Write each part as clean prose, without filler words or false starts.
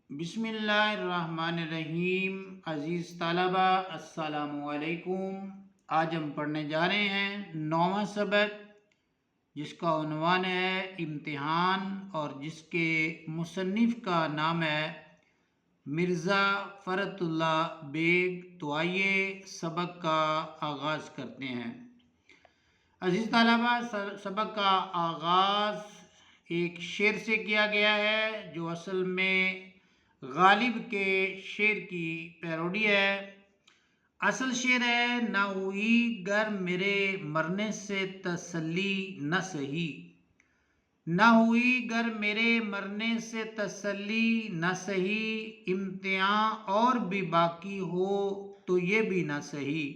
بسم اللہ الرحمن الرحیم۔ عزیز طلبہ السلام علیکم۔ آج ہم پڑھنے جا رہے ہیں 9واں سبق، جس کا عنوان ہے امتحان اور جس کے مصنف کا نام ہے مرزا فرت اللہ بیگ۔ تو آئیے سبق کا آغاز کرتے ہیں۔ عزیز طلبہ، سبق کا آغاز ایک شعر سے کیا گیا ہے جو اصل میں غالب کے شعر کی پیروڈی ہے۔ اصل شعر ہے: نہ ہوئی گر میرے مرنے سے تسلی نہ سہی، نہ ہوئی گر میرے مرنے سے تسلی نہ سہی، امتحان اور بھی باقی ہو تو یہ بھی نہ سہی۔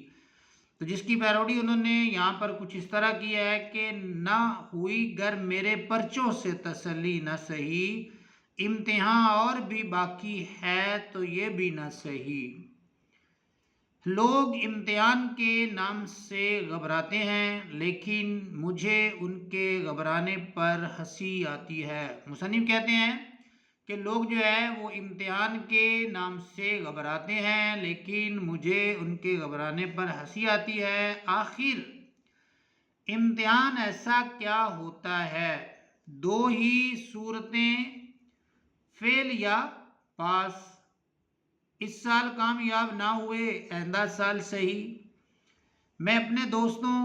تو جس کی پیروڈی انہوں نے یہاں پر کچھ اس طرح کیا ہے کہ نہ ہوئی گر میرے پرچوں سے تسلی نہ سہی، امتحان اور بھی باقی ہے تو یہ بھی نہ سہی۔ لوگ امتحان کے نام سے گھبراتے ہیں، لیکن مجھے ان کے گھبرانے پر ہنسی آتی ہے۔ مصنف کہتے ہیں کہ لوگ جو ہے وہ امتحان کے نام سے گھبراتے ہیں، لیکن مجھے ان کے گھبرانے پر ہنسی آتی ہے۔ آخر امتحان ایسا کیا ہوتا ہے؟ دو ہی صورتیں، فیل یا پاس۔ اس سال کامیاب نہ ہوئے، آئندہ سال صحیح۔ میں اپنے دوستوں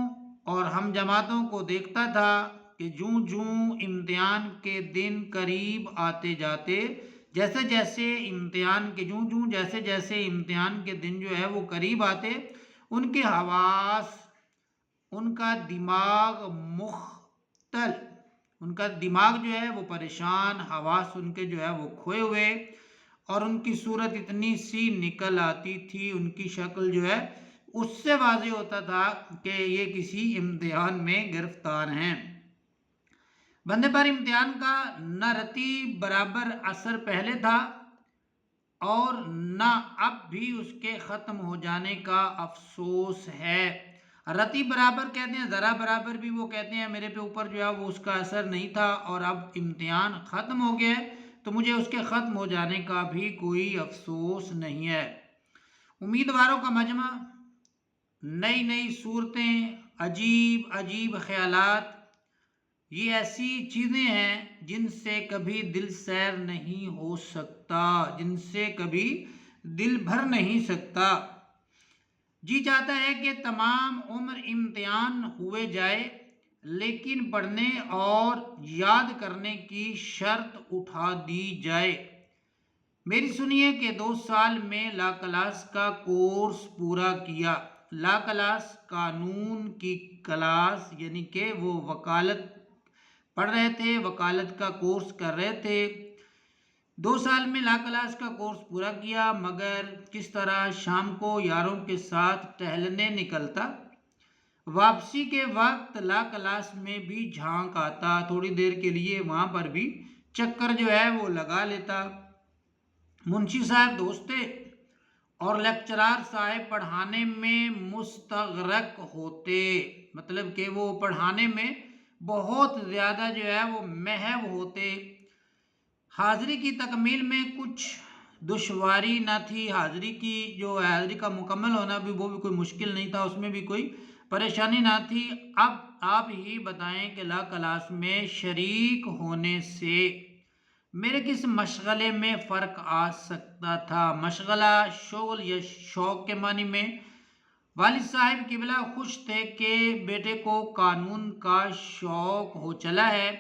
اور ہم جماعتوں کو دیکھتا تھا کہ جوں جوں امتحان کے دن قریب آتے جاتے، جیسے جیسے امتحان کے دن جو ہے وہ قریب آتے، ان کے حواس، ان کا دماغ جو ہے وہ پریشان، حواس ان کے جو ہے وہ کھوئے ہوئے، اور ان کی صورت اتنی سی نکل آتی تھی، ان کی شکل جو ہے اس سے واضح ہوتا تھا کہ یہ کسی امتحان میں گرفتار ہیں۔ بندے پر امتحان کا نہ رتی برابر اثر پہلے تھا اور نہ اب بھی اس کے ختم ہو جانے کا افسوس ہے۔ رتی برابر کہتے ہیں، ذرا برابر بھی وہ کہتے ہیں میرے پہ اوپر جو ہے وہ اس کا اثر نہیں تھا، اور اب امتحان ختم ہو گیا تو مجھے اس کے ختم ہو جانے کا بھی کوئی افسوس نہیں ہے۔ امیدواروں کا مجمع، نئی نئی صورتیں، عجیب عجیب خیالات، یہ ایسی چیزیں ہیں جن سے کبھی دل سیر نہیں ہو سکتا، جن سے کبھی دل بھر نہیں سکتا۔ جی چاہتا ہے کہ تمام عمر امتحان ہوئے جائے، لیکن پڑھنے اور یاد کرنے کی شرط اٹھا دی جائے۔ میری سنیے کہ 2 سال میں لا کلاس کا کورس پورا کیا۔ لا کلاس قانون کی کلاس، یعنی کہ وہ وکالت پڑھ رہے تھے، وکالت کا کورس کر رہے تھے۔ 2 سال میں لا کلاس کا کورس پورا کیا، مگر کس طرح شام کو یاروں کے ساتھ ٹہلنے نکلتا، واپسی کے وقت لا کلاس میں بھی جھانک آتا، تھوڑی دیر کے لیے وہاں پر بھی چکر جو ہے وہ لگا لیتا۔ منشی صاحب دوست تھے اور لیکچرار صاحب پڑھانے میں مستغرق ہوتے، مطلب کہ وہ پڑھانے میں بہت زیادہ جو ہے وہ محو ہوتے۔ حاضری کی تکمیل میں کچھ دشواری نہ تھی، حاضری کا مکمل ہونا بھی وہ بھی کوئی مشکل نہیں تھا، اس میں بھی کوئی پریشانی نہ تھی۔ اب آپ ہی بتائیں کہ لا کلاس میں شریک ہونے سے میرے کس مشغلے میں فرق آ سکتا تھا؟ مشغلہ شغل یا شوق کے معنی میں۔ والد صاحب قبلہ خوش تھے کہ بیٹے کو قانون کا شوق ہو چلا ہے،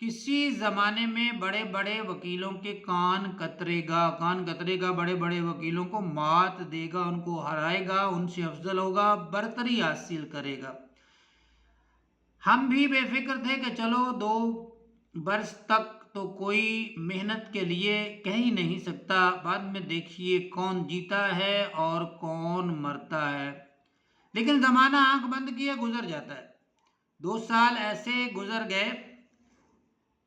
کسی زمانے میں بڑے بڑے وکیلوں کے کان کترے گا، بڑے بڑے وکیلوں کو مات دے گا، ان کو ہرائے گا، ان سے افضل ہوگا، برتری حاصل کرے گا۔ ہم بھی بے فکر تھے کہ چلو 2 برس تک تو کوئی محنت کے لیے کہہ ہی نہیں سکتا، بعد میں دیکھیے کون جیتا ہے اور کون مرتا ہے۔ لیکن زمانہ آنکھ بند کیے گزر جاتا ہے۔ 2 سال ایسے گزر گئے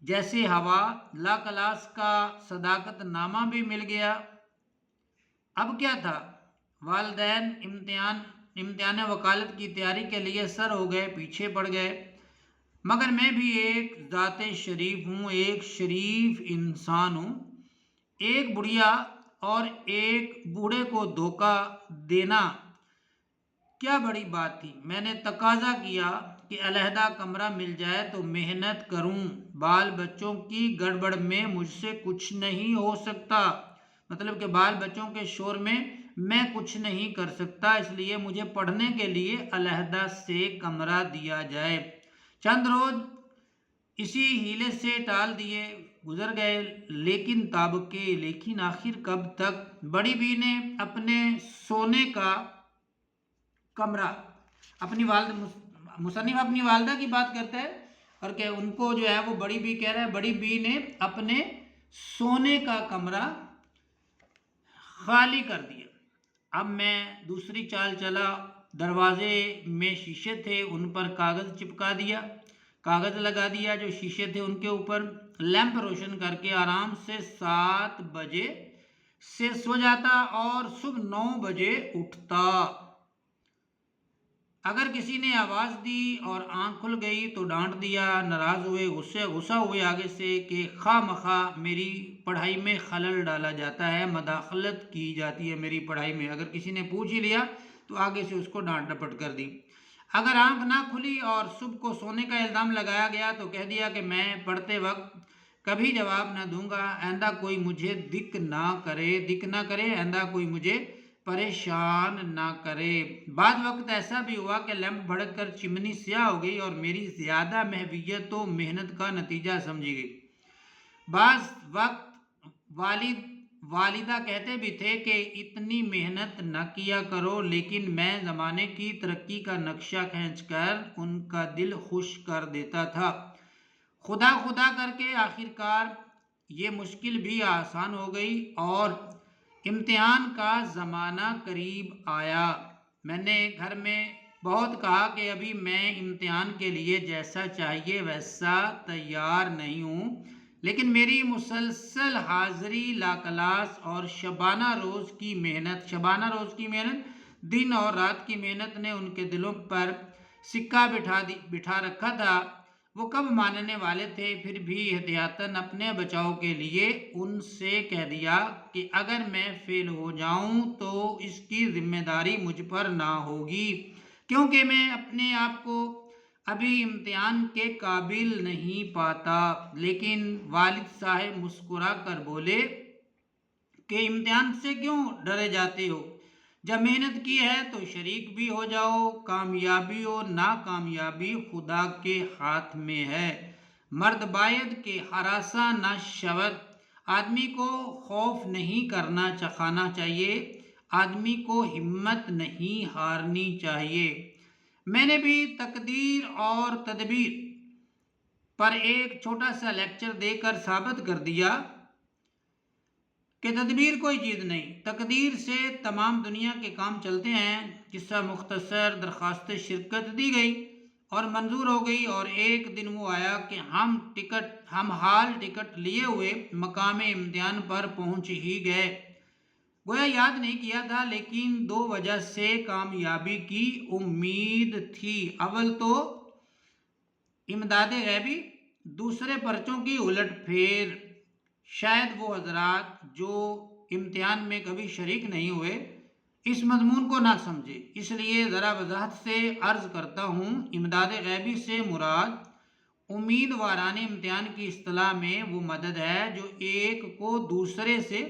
جیسے ہوا۔ لا کلاس کا صداقت نامہ بھی مل گیا۔ اب کیا تھا؟ والدین امتحان وکالت کی تیاری کے لیے سر ہو گئے، پیچھے پڑ گئے، مگر میں بھی ایک ذات شریف ہوں، ایک شریف انسان ہوں، ایک بڑھیا اور ایک بوڑھے کو دھوکہ دینا کیا بڑی بات تھی۔ میں نے تقاضا کیا کہ علیحدہ کمرہ مل جائے تو محنت کروں، بال بچوں کی گڑبڑ میں مجھ سے کچھ نہیں ہو سکتا، مطلب کہ بال بچوں کے شور میں کچھ نہیں کر سکتا، اس لیے مجھے پڑھنے کے لیے علیحدہ سے کمرہ دیا جائے۔ چند روز اسی ہیلے سے ٹال دیے گزر گئے، لیکن آخر کب تک؟ بڑی بی نے اپنے سونے کا کمرہ، اپنی مصنف اپنی والدہ کی بات کرتا ہے اور کہ ان کو جو ہے وہ بڑی بی کہہ رہا ہے، بڑی بی نے اپنے سونے کا کمرہ خالی کر دیا۔ اب میں دوسری چال چلا، دروازے میں شیشے تھے، ان پر کاغذ لگا دیا جو شیشے تھے ان کے اوپر، لیمپ روشن کر کے آرام سے 7 بجے سے سو جاتا اور صبح 9 بجے اٹھتا۔ اگر کسی نے آواز دی اور آنکھ کھل گئی تو ڈانٹ دیا، ناراض ہوئے، غصہ ہوئے آگے سے کہ خواہ مخواہ میری پڑھائی میں خلل ڈالا جاتا ہے، مداخلت کی جاتی ہے میری پڑھائی میں۔ اگر کسی نے پوچھ ہی لیا تو آگے سے اس کو ڈانٹ ڈپٹ کر دی۔ اگر آنکھ نہ کھلی اور صبح کو سونے کا الزام لگایا گیا تو کہہ دیا کہ میں پڑھتے وقت کبھی جواب نہ دوں گا، آئندہ کوئی مجھے دک نہ کرے، آئندہ کوئی مجھے پریشان نہ کرے۔ بعد وقت ایسا بھی ہوا کہ لیمپ بھڑک کر چمنی سیاہ ہو گئی اور میری زیادہ محویت و محنت کا نتیجہ سمجھی گئی۔ بعض وقت والدہ کہتے بھی تھے کہ اتنی محنت نہ کیا کرو، لیکن میں زمانے کی ترقی کا نقشہ کھینچ کر ان کا دل خوش کر دیتا تھا۔ خدا کر کے آخرکار یہ مشکل بھی آسان ہو گئی اور امتحان کا زمانہ قریب آیا۔ میں نے گھر میں بہت کہا کہ ابھی میں امتحان کے لیے جیسا چاہیے ویسا تیار نہیں ہوں، لیکن میری مسلسل حاضری لا کلاس اور شبانہ روز کی محنت، دن اور رات کی محنت نے ان کے دلوں پر سکہ بٹھا رکھا تھا۔ وہ کب ماننے والے تھے، پھر بھی احتیاطاً اپنے بچاؤ کے لیے ان سے کہہ دیا کہ اگر میں فیل ہو جاؤں تو اس کی ذمہ داری مجھ پر نہ ہوگی، کیونکہ میں اپنے آپ کو ابھی امتحان کے قابل نہیں پاتا۔ لیکن والد صاحب مسکرا کر بولے کہ امتحان سے کیوں ڈرے جاتے ہو، جب محنت کی ہے تو شریک بھی ہو جاؤ، کامیابی و ناکامیابی خدا کے ہاتھ میں ہے، مرد باید کہ ہراساں نہ شود، آدمی کو خوف نہیں کھانا چاہیے، آدمی کو ہمت نہیں ہارنی چاہیے۔ میں نے بھی تقدیر اور تدبیر پر ایک چھوٹا سا لیکچر دے کر ثابت کر دیا کہ تدبیر کوئی چیز نہیں، تقدیر سے تمام دنیا کے کام چلتے ہیں۔ قصہ مختصر، درخواست شرکت دی گئی اور منظور ہو گئی، اور ایک دن وہ آیا کہ ہم ہال ٹکٹ لیے ہوئے مقام امتحان پر پہنچ ہی گئے۔ گویا یاد نہیں کیا تھا، لیکن 2 وجہ سے کامیابی کی امید تھی۔ اول تو امداد غیبی، دوسرے پرچوں کی الٹ پھیر۔ شاید وہ حضرات جو امتحان میں کبھی شریک نہیں ہوئے اس مضمون کو نہ سمجھے، اس لیے ذرا وضاحت سے عرض کرتا ہوں۔ امداد غیبی سے مراد امیدواران امتحان کی اصطلاح میں وہ مدد ہے جو ایک کو دوسرے سے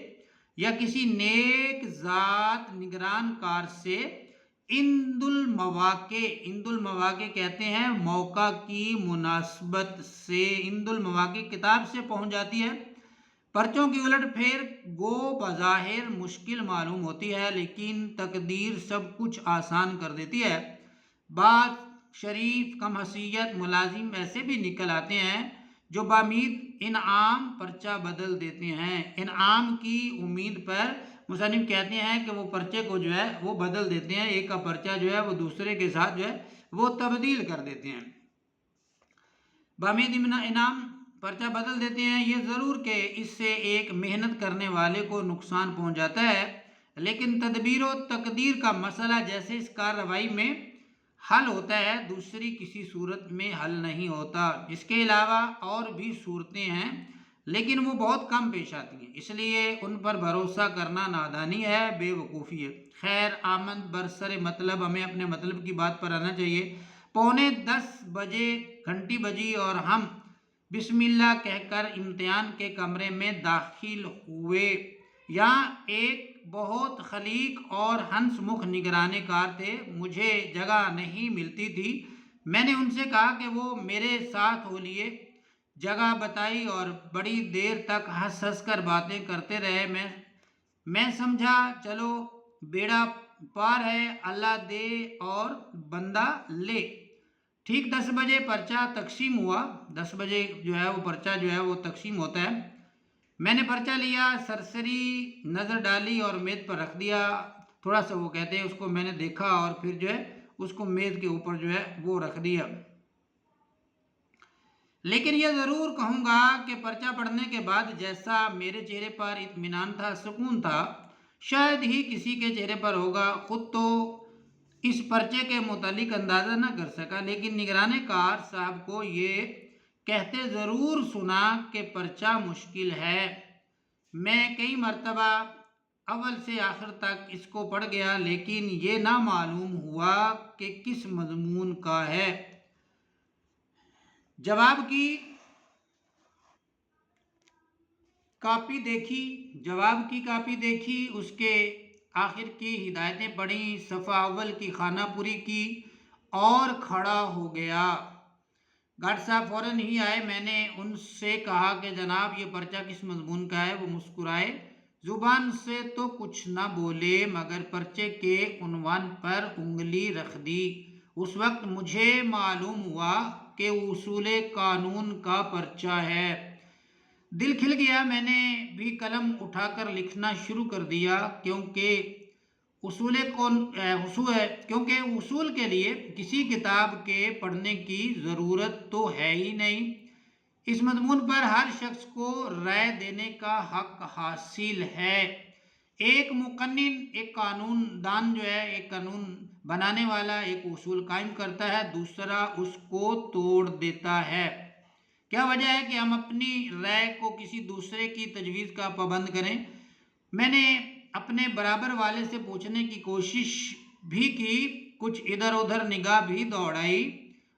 یا کسی نیک ذات نگران کار سے عند المواقع کہتے ہیں موقع کی مناسبت سے، عند المواقع کتاب سے پہنچ جاتی ہے۔ پرچوں کی الٹ پھیر گو بظاہر مشکل معلوم ہوتی ہے، لیکن تقدیر سب کچھ آسان کر دیتی ہے۔ بعض شریف کم حیثیت ملازم ایسے بھی نکل آتے ہیں جو بامید انعام پرچہ بدل دیتے ہیں۔ انعام کی امید پر مصنف کہتے ہیں کہ وہ پرچے کو جو ہے وہ بدل دیتے ہیں، ایک کا پرچہ جو ہے وہ دوسرے کے ساتھ جو ہے وہ تبدیل کر دیتے ہیں۔ بامید انعام پرچہ بدل دیتے ہیں، یہ ضرور کہ اس سے ایک محنت کرنے والے کو نقصان پہنچ جاتا ہے، لیکن تدبیر و تقدیر کا مسئلہ جیسے اس کارروائی میں حل ہوتا ہے دوسری کسی صورت میں حل نہیں ہوتا۔ اس کے علاوہ اور بھی صورتیں ہیں، لیکن وہ بہت کم پیش آتی ہیں، اس لیے ان پر بھروسہ کرنا نادانی ہے، بے وقوفی ہے۔ خیر آمد برسر مطلب، ہمیں اپنے مطلب کی بات پر آنا چاہیے۔ 9:45 بجے گھنٹی بجی اور ہم بسم اللہ کہہ کر امتحان کے کمرے میں داخل ہوئے۔ یہاں ایک بہت خلیق اور ہنس مکھ نگران کار تھے، مجھے جگہ نہیں ملتی تھی۔ میں نے ان سے کہا کہ وہ میرے ساتھ ہو لیے، جگہ بتائی اور بڑی دیر تک ہنس ہنس کر باتیں کرتے رہے۔ میں سمجھا چلو بیڑا پار ہے، اللہ دے اور بندہ لے۔ ٹھیک 10 بجے پرچہ تقسیم ہوا۔ 10 بجے جو ہے وہ پرچہ جو ہے وہ تقسیم ہوتا ہے۔ میں نے پرچہ لیا، سرسری نظر ڈالی اور میز پر رکھ دیا۔ تھوڑا سا وہ کہتے ہیں اس کو میں نے دیکھا اور پھر جو ہے اس کو میز کے اوپر جو ہے وہ رکھ دیا۔ لیکن یہ ضرور کہوں گا کہ پرچہ پڑھنے کے بعد جیسا میرے چہرے پر اطمینان تھا، سکون تھا، شاید ہی کسی کے چہرے پر ہوگا۔ خود تو اس پرچے کے متعلق اندازہ نہ کر سکا، لیکن نگران کار صاحب کو یہ کہتے ضرور سنا کہ پرچہ مشکل ہے۔ میں کئی مرتبہ اول سے آخر تک اس کو پڑھ گیا، لیکن یہ نہ معلوم ہوا کہ کس مضمون کا ہے۔ جواب کی کاپی دیکھی، اس کے آخر کی ہدایتیں پڑھیں، صفحہ اول کی خانہ پوری کی اور کھڑا ہو گیا۔ گارڈ صاحب فوراً ہی آئے۔ میں نے ان سے کہا کہ جناب یہ پرچہ کس مضمون کا ہے؟ وہ مسکرائے، زبان سے تو کچھ نہ بولے مگر پرچے کے عنوان پر انگلی رکھ دی۔ اس وقت مجھے معلوم ہوا کہ اصول قانون کا پرچہ ہے۔ دل کھل گیا، میں نے بھی قلم اٹھا کر لکھنا شروع کر دیا، کیونکہ اصول کے لیے کسی کتاب کے پڑھنے کی ضرورت تو ہے ہی نہیں۔ اس مضمون پر ہر شخص کو رائے دینے کا حق حاصل ہے۔ ایک مقنن، ایک قانون دان جو ہے، ایک قانون بنانے والا ایک اصول قائم کرتا ہے، دوسرا اس کو توڑ دیتا ہے۔ کیا وجہ ہے کہ ہم اپنی رائے کو کسی دوسرے کی تجویز کا پابند کریں؟ میں نے اپنے برابر والے سے پوچھنے کی کوشش بھی کی، کچھ ادھر ادھر نگاہ بھی دوڑائی،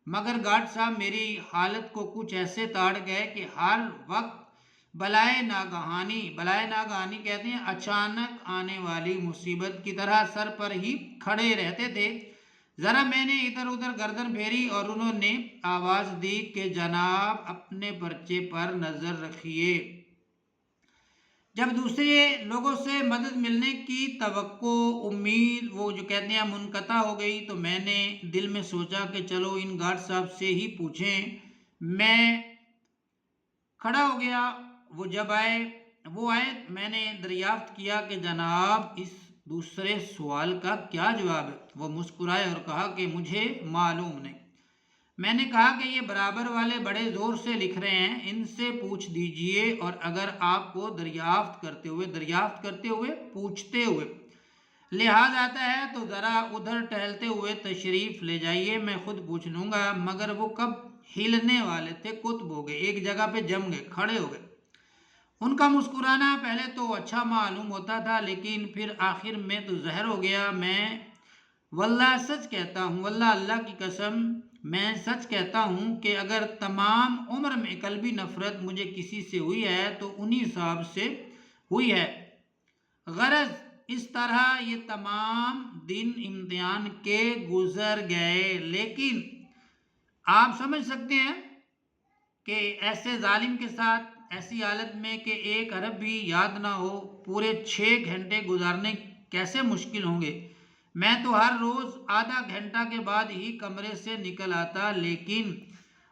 مگر گارڈ صاحب میری حالت کو کچھ ایسے تاڑ گئے کہ ہر وقت بلائے ناگہانی کہتے ہیں اچانک آنے والی مصیبت کی طرح سر پر ہی کھڑے رہتے تھے۔ ذرا میں نے ادھر ادھر گردن پھیری اور انہوں نے آواز دی کہ جناب اپنے پرچے پر نظر رکھیے۔ جب دوسرے لوگوں سے مدد ملنے کی توقع، امید وہ جو کہتے ہیں منقطع ہو گئی، تو میں نے دل میں سوچا کہ چلو ان گارڈ صاحب سے ہی پوچھیں۔ میں کھڑا ہو گیا، وہ آئے، میں نے دریافت کیا کہ جناب اس دوسرے سوال کا کیا جواب ہے؟ وہ مسکرائے اور کہا کہ مجھے معلوم نہیں۔ میں نے کہا کہ یہ برابر والے بڑے زور سے لکھ رہے ہیں، ان سے پوچھ دیجئے، اور اگر آپ کو دریافت کرتے ہوئے پوچھتے ہوئے لحاظ آتا ہے تو ذرا ادھر ٹہلتے ہوئے تشریف لے جائیے، میں خود پوچھ لوں گا۔ مگر وہ کب ہلنے والے تھے، قطب ہو گئے، ایک جگہ پہ جم گئے، کھڑے ہو گئے۔ ان کا مسکرانا پہلے تو اچھا معلوم ہوتا تھا، لیکن پھر آخر میں تو زہر ہو گیا۔ میں واللہ سچ کہتا ہوں، واللہ اللہ کی قسم میں سچ کہتا ہوں کہ اگر تمام عمر میں قلبی نفرت مجھے کسی سے ہوئی ہے تو انہی صاحب سے ہوئی ہے۔ غرض اس طرح یہ تمام دن امتحان کے گزر گئے، لیکن آپ سمجھ سکتے ہیں کہ ایسے ظالم کے ساتھ ایسی حالت میں کہ ایک حرف بھی یاد نہ ہو، پورے 6 گھنٹے گزارنے کیسے مشکل ہوں گے۔ میں تو ہر روز آدھا گھنٹہ کے بعد ہی کمرے سے نکل آتا، لیکن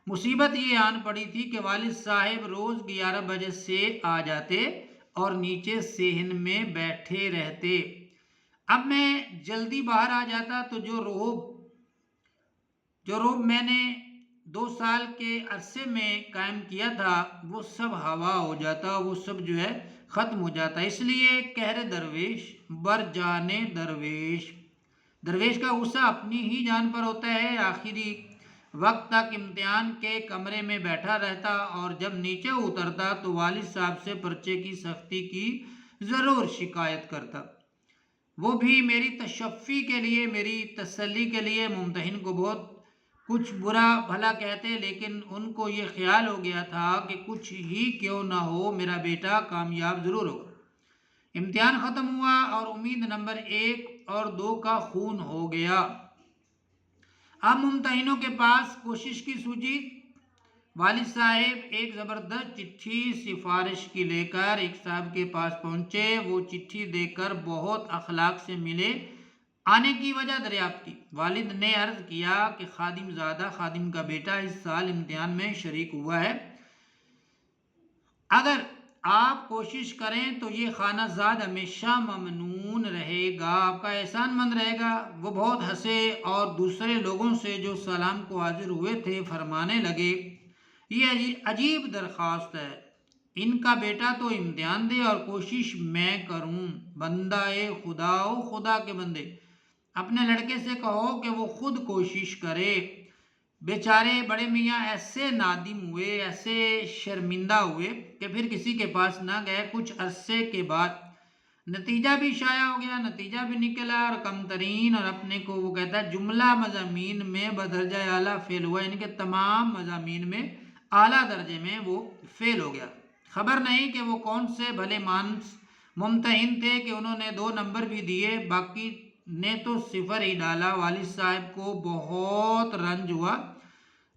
مصیبت یہ آن پڑی تھی کہ والد صاحب روز 11 بجے سے آ جاتے اور نیچے صحن میں بیٹھے رہتے۔ اب میں جلدی باہر آ جاتا تو جو روب میں نے 2 سال کے عرصے میں قائم کیا تھا وہ سب ہوا ہو جاتا، وہ سب جو ہے ختم ہو جاتا۔ اس لیے کہر درویش بر جانے درویش کا غصہ اپنی ہی جان پر ہوتا ہے۔ آخری وقت تک امتحان کے کمرے میں بیٹھا رہتا اور جب نیچے اترتا تو والد صاحب سے پرچے کی سختی کی ضرور شکایت کرتا۔ وہ بھی میری تشفی کے لیے، میری تسلی کے لیے ممتحن کو بہت کچھ برا بھلا کہتے، لیکن ان کو یہ خیال ہو گیا تھا کہ کچھ ہی کیوں نہ ہو میرا بیٹا کامیاب ضرور ہوگا۔ امتحان ختم ہوا اور امید نمبر 1 اور 2 کا خون ہو گیا۔ اب ممتحنوں کے پاس کوشش کی سوچی۔ والد صاحب ایک زبردست چٹھی سفارش کی لے کر ایک صاحب کے پاس پہنچے۔ وہ چٹھی دیکھ کر بہت اخلاق سے ملے آنے کی وجہ دریافت کی۔ والد نے عرض کیا کہ خادم زادہ، خادم کا بیٹا اس سال امتحان میں شریک ہوا ہے، اگر آپ کوشش کریں تو یہ خانہ زاد ہمیشہ ممنون رہے گا، آپ کا احسان مند رہے گا۔ وہ بہت ہنسے اور دوسرے لوگوں سے جو سلام کو حاضر ہوئے تھے فرمانے لگے، یہ عجیب درخواست ہے، ان کا بیٹا تو امتحان دے اور کوشش میں کروں۔ بندہ خدا او خدا کے بندے، اپنے لڑکے سے کہو کہ وہ خود کوشش کرے۔ بیچارے بڑے میاں ایسے نادم ہوئے، ایسے شرمندہ ہوئے کہ پھر کسی کے پاس نہ گئے۔ کچھ عرصے کے بعد نتیجہ بھی شائع ہو گیا، نتیجہ بھی نکلا اور کم ترین، اور اپنے کو وہ کہتا ہے جملہ مضامین میں بدرجہ اعلیٰ فیل ہوا، یعنی کہ تمام مضامین میں اعلیٰ درجے میں وہ فیل ہو گیا۔ خبر نہیں کہ وہ کون سے بھلے مانس ممتحن تھے کہ انہوں نے 2 نمبر بھی دیے، باقی نے تو 0 ہی ڈالا۔ والد صاحب کو بہت رنج ہوا،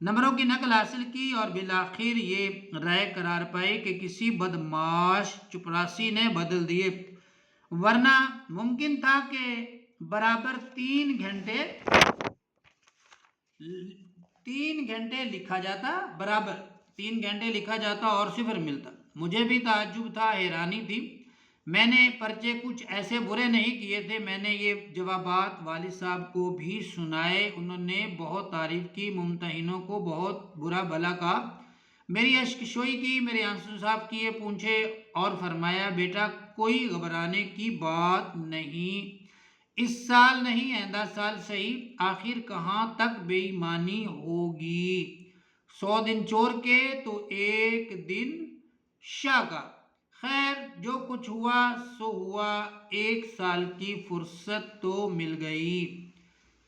نمبروں کی نقل حاصل کی اور بالآخر یہ رائے قرار پائی کہ کسی بدمعاش چپراسی نے بدل دیے، ورنہ ممکن تھا کہ برابر 3 گھنٹے لکھا جاتا، برابر 3 گھنٹے لکھا جاتا اور 0 ملتا۔ مجھے بھی تعجب تھا، حیرانی تھی۔ میں نے پرچے کچھ ایسے برے نہیں کیے تھے۔ میں نے یہ جوابات والد صاحب کو بھی سنائے، انہوں نے بہت تعریف کی، ممتحنوں کو بہت برا بھلا کہا، میری اشکشوئی کی، میرے آنسو صاف کیے، پوچھے اور فرمایا بیٹا کوئی گھبرانے کی بات نہیں، اس سال نہیں آئندہ سال صحیح، آخر کہاں تک بے ایمانی ہوگی، 100 دن چور کے تو 1 دن شاہ کا، خیر جو کچھ ہوا سو ہوا، 1 سال کی فرصت تو مل گئی۔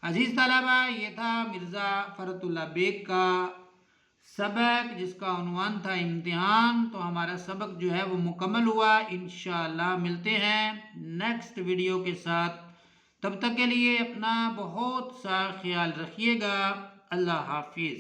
عزیز طلبہ، یہ تھا مرزا فرت اللہ بیگ کا سبق جس کا عنوان تھا امتحان۔ تو ہمارا سبق جو ہے وہ مکمل ہوا، انشاءاللہ ملتے ہیں نیکسٹ ویڈیو کے ساتھ، تب تک کے لیے اپنا بہت سا خیال رکھیے گا، اللہ حافظ۔